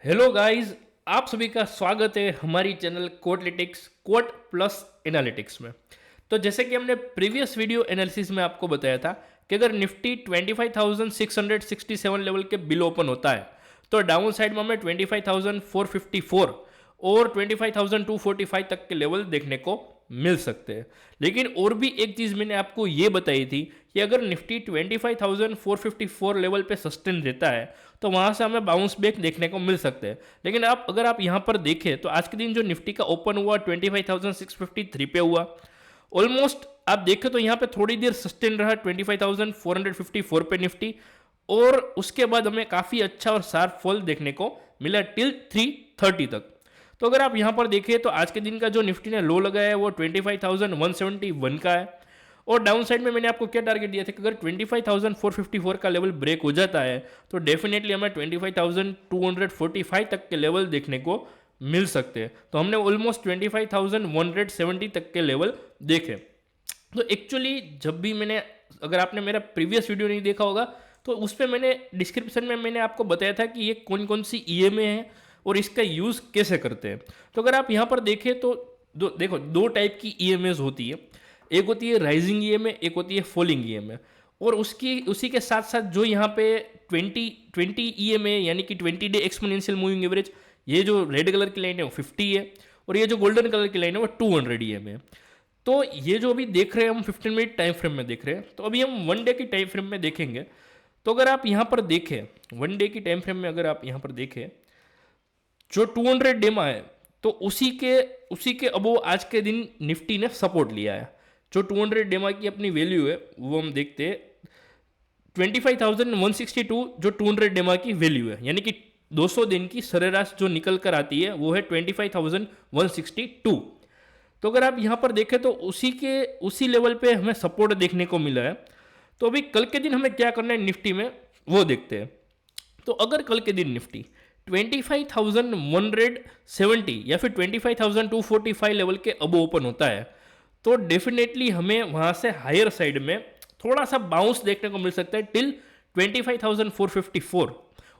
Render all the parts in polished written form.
Hello guys, आप सभी का स्वागत है हमारी चैनल कोटलिटिक्स कोट प्लस एनालिटिक्स में। तो जैसे कि हमने प्रीवियस वीडियो एनालिसिस में आपको बताया था कि अगर निफ्टी 25,667 लेवल के बिलो ओपन होता है तो डाउन साइड में हमें 25,454 और 25,245 तक के लेवल देखने को मिल सकते हैं। लेकिन और भी एक चीज़ मैंने आपको ये बताई थी कि अगर निफ्टी 25,454 लेवल पे सस्टेन रहता है तो वहाँ से हमें बाउंस बैक देखने को मिल सकते हैं। लेकिन अगर आप यहाँ पर देखें तो आज के दिन जो निफ्टी का ओपन हुआ 25,653 पे हुआ। ऑलमोस्ट आप देखें तो यहाँ पे थोड़ी देर सस्टेन रहा 25,454 पे निफ्टी, और उसके बाद हमें काफ़ी अच्छा और शार्प फॉल देखने को मिला टिल 330 तक। तो अगर आप यहाँ पर देखें तो आज के दिन का जो निफ्टी ने लो लगाया है वो 25,171 का है, और डाउन साइड में मैंने आपको क्या टारगेट दिया था कि अगर 25,454 का लेवल ब्रेक हो जाता है तो डेफिनेटली हमें 25,245 तक के लेवल देखने को मिल सकते हैं। तो हमने ऑलमोस्ट 25,170 तक के लेवल देखे। तो एक्चुअली जब भी मैंने, अगर आपने मेरा प्रीवियस वीडियो नहीं देखा होगा तो उस पर मैंने डिस्क्रिप्शन में मैंने आपको बताया था कि ये कौन कौन सी ईएमए है और इसका यूज़ कैसे करते हैं। तो अगर आप यहाँ पर देखें तो देखो दो टाइप की ईएमएस होती है। एक होती है राइजिंग ईएमए, एक होती है फॉलिंग ईएमए, और उसी के साथ साथ जो यहाँ पे 20 ईएमए यानी कि 20 डे एक्सपोनेंशियल मूविंग एवरेज, ये जो रेड कलर की लाइन है वो 50 है, और ये जो गोल्डन कलर की लाइन है वो 200 ईएमए है। तो ये जो अभी देख रहे हैं हम 15 मिनट टाइम फ्रेम में देख रहे हैं, तो अभी हम 1 डे की टाइम फ्रेम में देखेंगे। तो अगर आप यहाँ पर देखें 1 डे की टाइम फ्रेम में, अगर आप यहाँ पर देखें जो 200 डेमा है तो उसी के अबो आज के दिन निफ्टी ने सपोर्ट लिया है। जो 200 डेमा की अपनी वैल्यू है वो हम देखते हैं 25,162, जो 200 डेमा की वैल्यू है, यानी कि 200 दिन की सरेराश जो निकल कर आती है वो है 25,162। तो अगर आप यहाँ पर देखें तो उसी लेवल पे हमें सपोर्ट देखने को मिला है। तो अभी कल के दिन हमें क्या करना है निफ्टी में वो देखते हैं। तो अगर कल के दिन निफ्टी 25,170 या फिर 25,245 लेवल के अब ओपन होता है तो डेफिनेटली हमें वहाँ से हायर साइड में थोड़ा सा बाउंस देखने को मिल सकता है टिल 25,454।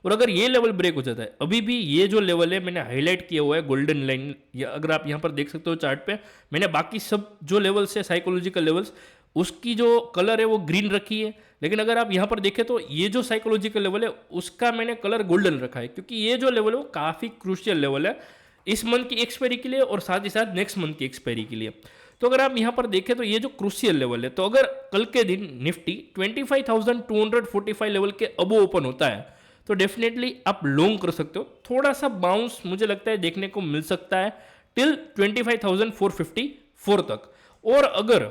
और अगर ये लेवल ब्रेक हो जाता है, अभी भी ये जो लेवल है मैंने हाईलाइट किया हुआ है गोल्डन लाइन, या अगर आप यहाँ पर देख सकते हो चार्ट पे, मैंने बाकी सब जो लेवल्स है साइकोलॉजिकल लेवल्स उसकी जो कलर है वो ग्रीन रखी है, लेकिन अगर आप यहाँ पर देखें तो ये जो साइकोलॉजिकल लेवल है उसका मैंने कलर गोल्डन रखा है, क्योंकि ये जो लेवल है वो काफ़ी क्रूशियल लेवल है इस मंथ की एक्सपायरी के लिए और साथ ही साथ नेक्स्ट मंथ की एक्सपायरी के लिए। तो अगर आप यहाँ पर देखें तो ये जो क्रूशियल लेवल है, तो अगर कल के दिन निफ्टी 25,245 लेवल के अबो ओपन होता है तो डेफिनेटली आप लॉन्ग कर सकते हो। थोड़ा सा बाउंस मुझे लगता है देखने को मिल सकता है टिल 25,454 तक। और अगर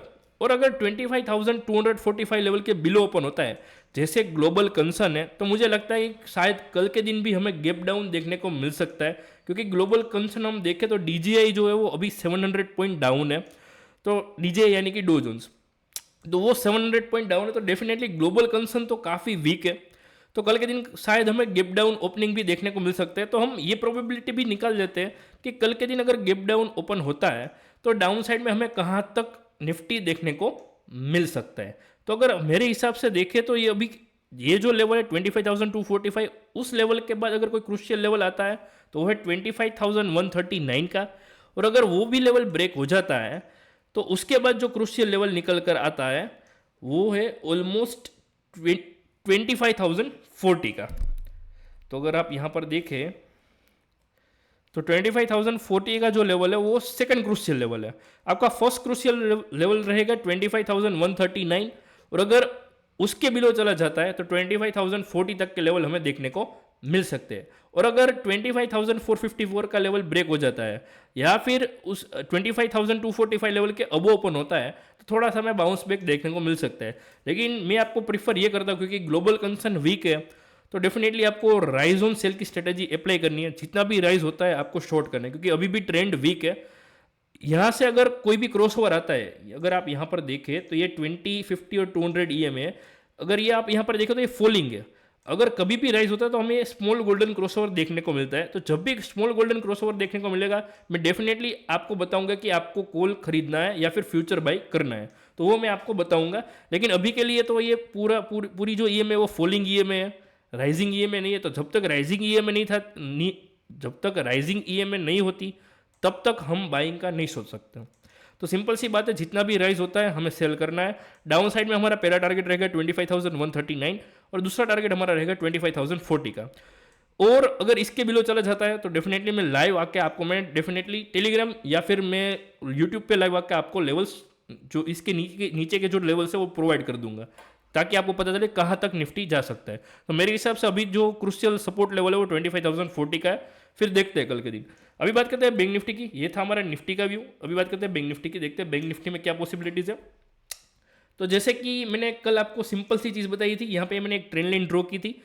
25,245 लेवल के बिलो ओपन होता है जैसे ग्लोबल कंसर्न है, तो मुझे लगता है कि शायद कल के दिन भी हमें गैप डाउन देखने को मिल सकता है, क्योंकि ग्लोबल कंसर्न हम देखें तो डीजीआई जो है वो अभी 700 पॉइंट डाउन है। तो डीजीआई यानी कि डो जोन्स, तो वो 700 पॉइंट डाउन है, तो डेफिनेटली ग्लोबल कंसर्न तो काफ़ी वीक है। तो कल के दिन शायद हमें गैप डाउन ओपनिंग भी देखने को मिल सकते हैं। तो हम ये प्रोबेबिलिटी भी निकाल लेते हैं कि कल के दिन अगर गैप डाउन ओपन होता है तो डाउन साइड में हमें कहाँ तक निफ्टी देखने को मिल सकता है। तो अगर मेरे हिसाब से देखें तो ये जो लेवल है 25,245, उस लेवल के बाद अगर कोई क्रूशियल लेवल आता है तो वो है 25,139 का, और अगर वो भी लेवल ब्रेक हो जाता है तो उसके बाद जो क्रूशियल लेवल निकल कर आता है वो है ऑलमोस्ट 25,040 का। तो अगर आप यहाँ पर देखें तो 25,040 का जो लेवल है वो सेकंड क्रूशियल लेवल है। आपका फर्स्ट क्रूशियल लेवल रहेगा 25,139, और अगर उसके बिलो चला जाता है तो 25,040 तक के लेवल हमें देखने को मिल सकते हैं। और अगर 25,454 का लेवल ब्रेक हो जाता है या फिर उस 25,245 लेवल के अब ओपन होता है तो थोड़ा सा हमें बाउंस बैक देखने को मिल सकता है। लेकिन मैं आपको प्रीफर ये करता हूँ क्योंकि ग्लोबल कंसर्न वीक है, तो डेफिनेटली आपको राइज ऑन सेल की स्ट्रेटेजी अप्लाई करनी है। जितना भी राइज होता है आपको शॉर्ट करना है, क्योंकि अभी भी ट्रेंड वीक है। यहाँ से अगर कोई भी क्रॉसओवर आता है, अगर आप यहाँ पर देखें तो ये 20, 50 और 200 ईएम है। अगर ये आप यहाँ पर देखें तो ये फॉलिंग है। अगर कभी भी राइज होता है तो हमें स्मॉल गोल्डन क्रॉसओवर देखने को मिलता है। तो जब भी एक स्मॉल गोल्डन क्रॉसओवर देखने को मिलेगा मैं डेफिनेटली आपको बताऊंगा कि आपको कॉल खरीदना है या फिर फ्यूचर बाई करना है, तो वो मैं आपको बताऊंगा। लेकिन अभी के लिए तो ये पूरी जो ईएम है वो फॉलिंग ईएम है, राइजिंग ईएमए नहीं है। तो जब तक राइजिंग ईएमए नहीं जब तक राइजिंग ईएमए नहीं होती तब तक हम बाइंग का नहीं सोच सकते। तो सिंपल सी बात है, जितना भी राइज होता है हमें सेल करना है। डाउन साइड में हमारा पहला टारगेट रहेगा 25,139 और दूसरा टारगेट हमारा रहेगा 25,040 का। और अगर इसके बिलो चला जाता है तो डेफिनेटली मैं लाइव आके आपको, मैं डेफिनेटली टेलीग्राम या फिर मैं यूट्यूब पे लाइव आके आपको लेवल्स जो इसके नीचे के जो लेवल्स है वो प्रोवाइड कर दूंगा, ताकि आपको पता चले कहाँ तक निफ्टी जा सकता है। तो मेरे हिसाब से अभी जो क्रूशियल सपोर्ट लेवल है वो 25,040 का है। फिर देखते हैं कल के दिन। अभी बात करते हैं बैंक निफ्टी की। ये था हमारा निफ्टी का व्यू। अभी बात करते हैं बैंक निफ्टी की, देखते हैं बैंक निफ्टी में क्या पॉसिबिलिटीज़ है। तो जैसे कि मैंने कल आपको सिंपल सी चीज़ बताई थी, यहाँ पे मैंने एक ट्रेंड लाइन ड्रॉ की थी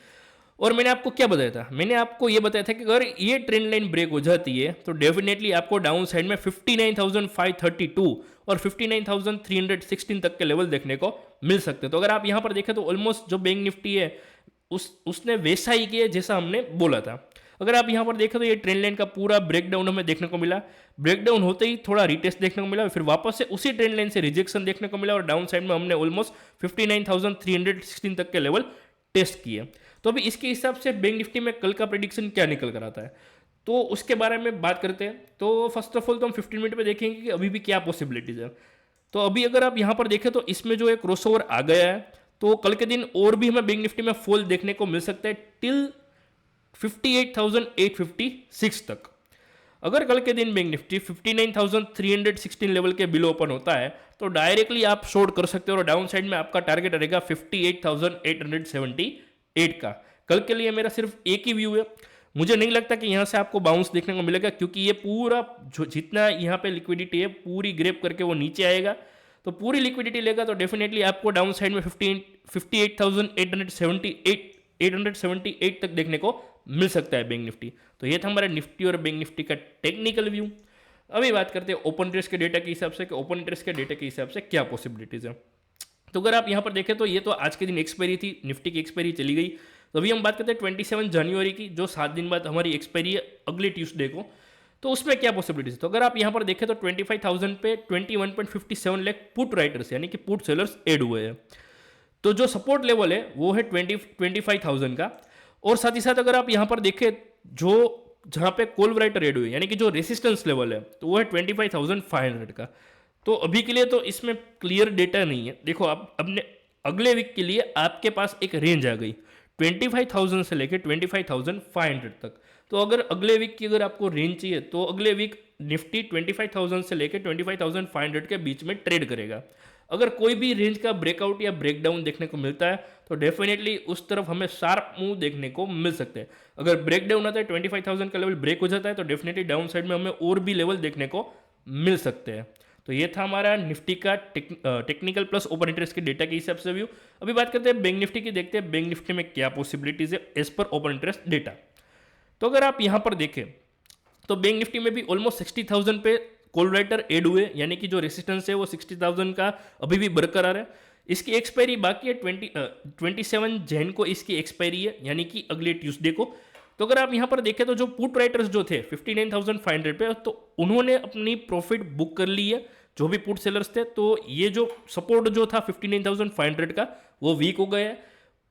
और मैंने आपको क्या बताया था, मैंने आपको ये बताया था कि अगर ये ट्रेंड लाइन ब्रेक हो जाती है तो डेफिनेटली आपको डाउन साइड में 59,532 और 59,316 तक के लेवल देखने को मिल सकते हैं। तो अगर आप यहाँ पर देखें तो ऑलमोस्ट जो बैंक निफ्टी है उसने वैसा ही किया जैसा हमने बोला था। अगर आप यहाँ पर देखें तो ये ट्रेंड लाइन का पूरा ब्रेकडाउन हमें देखने को मिला। ब्रेकडाउन होते ही थोड़ा रिटेस्ट देखने को मिला, फिर वापस से उसी ट्रेंड लाइन से रिजेक्शन देखने को मिला और डाउन साइड में हमने ऑलमोस्ट 59,316 तक के लेवल टेस्ट किए। तो अभी इसके हिसाब से बैंक निफ्टी में कल का प्रेडिक्शन क्या निकल कर आता है, तो उसके बारे में बात करते हैं। तो फर्स्ट ऑफ ऑल तो हम 15 मिनट में देखेंगे कि अभी भी क्या पॉसिबिलिटीज है। तो अभी अगर आप यहाँ पर देखें तो इसमें जो एक क्रॉसओवर आ गया है, तो कल के दिन और भी हमें बैंक निफ्टी में फॉल देखने को मिल सकता है टिल 58,856 तक। अगर कल के दिन बैंक निफ्टी 59,316 लेवल के बिलो ओपन होता है तो डायरेक्टली आप शॉर्ट कर सकते हो और डाउन साइड में आपका टारगेट रहेगा 58,878 का। कल के लिए मेरा सिर्फ एक ही व्यू है। मुझे नहीं लगता कि यहाँ से आपको बाउंस देखने को मिलेगा, क्योंकि ये पूरा जितना यहाँ पे लिक्विडिटी है पूरी ग्रेप करके वो नीचे आएगा। तो पूरी लिक्विडिटी लेगा तो डेफिनेटली आपको डाउन साइड में 58,878 तक देखने को मिल सकता है बैंक निफ्टी। तो ये था हमारा निफ्टी और बैंक निफ्टी का टेक्निकल व्यू। अभी बात करते हैं ओपन इंटरेस्ट के डेटा के हिसाब से कि ओपन इंटरेस्ट के डेटा के हिसाब से क्या पॉसिबिलिटीज़ है। तो अगर आप यहाँ पर देखें तो ये तो आज के दिन एक्सपायरी थी, निफ्टी की एक्सपायरी चली गई। तो अभी हम बात करते हैं 27 जनवरी की, जो 7 दिन बाद हमारी एक्सपायरी है अगले ट्यूसडे को। तो उसमें क्या पॉसिबिलिटीज है, तो अगर आप यहाँ पर देखें तो 25,000 पे 21.57 लाख पुट राइटर्स यानी कि पुट सेलर्स ऐड हुए हैं। तो जो सपोर्ट लेवल है वो है 25,000 का। और साथ ही साथ अगर आप यहाँ पर देखें जो जहाँ पे कॉल राइटर ऐड हुए यानी कि जो रेसिस्टेंस लेवल है तो वो है 25,500 का। तो अभी के लिए तो इसमें क्लियर डेटा नहीं है। देखो आप अपने अगले वीक के लिए आपके पास एक रेंज आ गई 25,000 से लेकर 25,500 तक। तो अगर अगले वीक की अगर आपको रेंज चाहिए तो अगले वीक निफ्टी 25,000 से लेकर 25,500 के बीच में ट्रेड करेगा। अगर कोई भी रेंज का ब्रेकआउट या ब्रेकडाउन देखने को मिलता है तो डेफिनेटली उस तरफ हमें शार्प मूव देखने को मिल सकते हैं। अगर ब्रेकडाउन आता है 25,000 का लेवल ब्रेक हो जाता है तो डेफिनेटली डाउन साइड में हमें और भी लेवल देखने को मिल सकते हैं। तो ये था हमारा निफ्टी का टेक्निकल प्लस ओपन इंटरेस्ट के डेटा के हिसाब से व्यू। अभी बात करते हैं बैंक निफ्टी की, देखते हैं बैंक निफ्टी में क्या पॉसिबिलिटीज है as per open interest data. तो अगर आप यहाँ पर देखें तो बैंक निफ्टी में भी ऑलमोस्ट 60,000 पे कॉल राइटर ऐड हुए यानी कि जो रेसिस्टेंस है वो 60,000 का अभी भी बरकरार है। इसकी एक्सपायरी बाकी है 27 जैन को इसकी एक्सपायरी है यानी कि अगले ट्यूसडे को। तो अगर आप यहाँ पर देखें तो जो पुट राइटर्स जो थे 59,500 पे तो उन्होंने अपनी प्रॉफिट बुक कर ली है जो भी पुट सेलर्स थे। तो ये जो सपोर्ट जो था 59,500 का वो वीक हो गया है।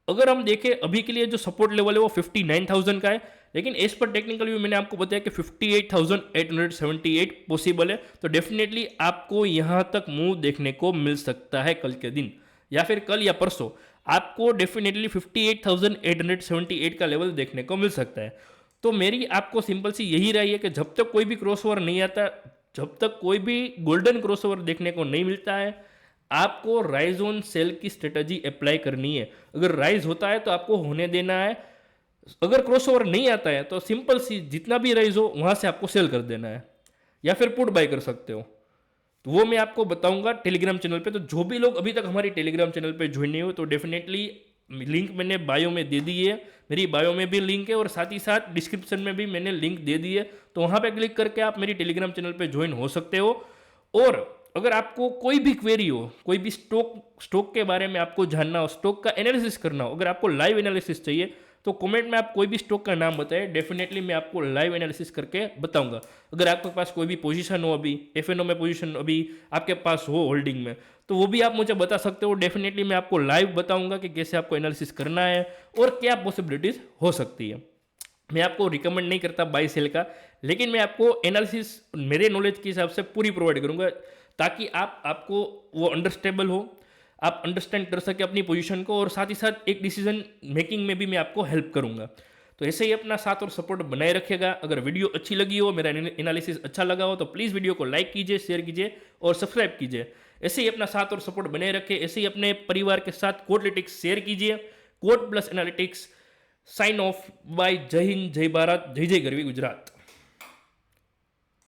अगर हम देखें अभी के लिए जो सपोर्ट लेवल है वो 59,000 का है, लेकिन एज पर टेक्निकल व्यू मैंने आपको बताया कि 58,878 पॉसिबल है। तो डेफिनेटली आपको यहाँ तक मूव देखने को मिल सकता है कल के दिन या फिर कल या परसों आपको डेफिनेटली 58,878 का लेवल देखने को मिल सकता है। तो मेरी आपको सिंपल सी यही राय है कि जब तक कोई भी क्रॉसओवर नहीं आता, जब तक कोई भी गोल्डन क्रॉसओवर देखने को नहीं मिलता है, आपको राइज ऑन सेल की स्ट्रेटजी अप्लाई करनी है। अगर राइज होता है तो आपको होने देना है, अगर क्रॉसओवर नहीं आता है तो सिंपल सी जितना भी राइज हो वहां से आपको सेल कर देना है या फिर पुट बाय कर सकते हो। तो वो मैं आपको बताऊंगा टेलीग्राम चैनल पे। तो जो भी लोग अभी तक हमारी टेलीग्राम चैनल पे ज्वाइन नहीं हो तो डेफिनेटली लिंक मैंने बायो में दे दी है, मेरी बायो में भी लिंक है और साथ ही साथ डिस्क्रिप्शन में भी मैंने लिंक दे दी है। तो वहाँ पे क्लिक करके आप मेरी टेलीग्राम चैनल पे ज्वाइन हो सकते हो। और अगर आपको कोई भी क्वेरी हो, कोई भी स्टॉक के बारे में आपको जानना हो, स्टॉक का एनालिसिस करना हो, अगर आपको लाइव एनालिसिस चाहिए तो कमेंट में आप कोई भी स्टॉक का नाम बताएं, डेफिनेटली मैं आपको लाइव एनालिसिस करके बताऊंगा। अगर आपके पास कोई भी पोजीशन हो, अभी एफएनओ में पोजीशन अभी आपके पास हो होल्डिंग में, तो वो भी आप मुझे बता सकते हो। डेफिनेटली मैं आपको लाइव बताऊंगा कि कैसे आपको एनालिसिस करना है और क्या पॉसिबिलिटीज हो सकती है। मैं आपको रिकमेंड नहीं करता बाई सेल का, लेकिन मैं आपको एनालिसिस मेरे नॉलेज के हिसाब से पूरी प्रोवाइड करूँगा, ताकि आपको वो अंडरस्टेबल हो, आप अंडरस्टैंड कर सके अपनी पोजीशन को, और साथ ही साथ एक डिसीजन मेकिंग में भी मैं आपको हेल्प करूँगा। तो ऐसे ही अपना साथ और सपोर्ट बनाए रखिएगा। अगर वीडियो अच्छी लगी हो, मेरा एनालिसिस अच्छा लगा हो, तो प्लीज़ वीडियो को लाइक कीजिए, शेयर कीजिए और सब्सक्राइब कीजिए। ऐसे ही अपना साथ और सपोर्ट बनाए रखें, ऐसे ही अपने परिवार के साथ कोटलिटिक्स शेयर कीजिए। Quote plus analytics sign off bye. जय हिंद, जय भारत, जय जय गरवी गुजरात।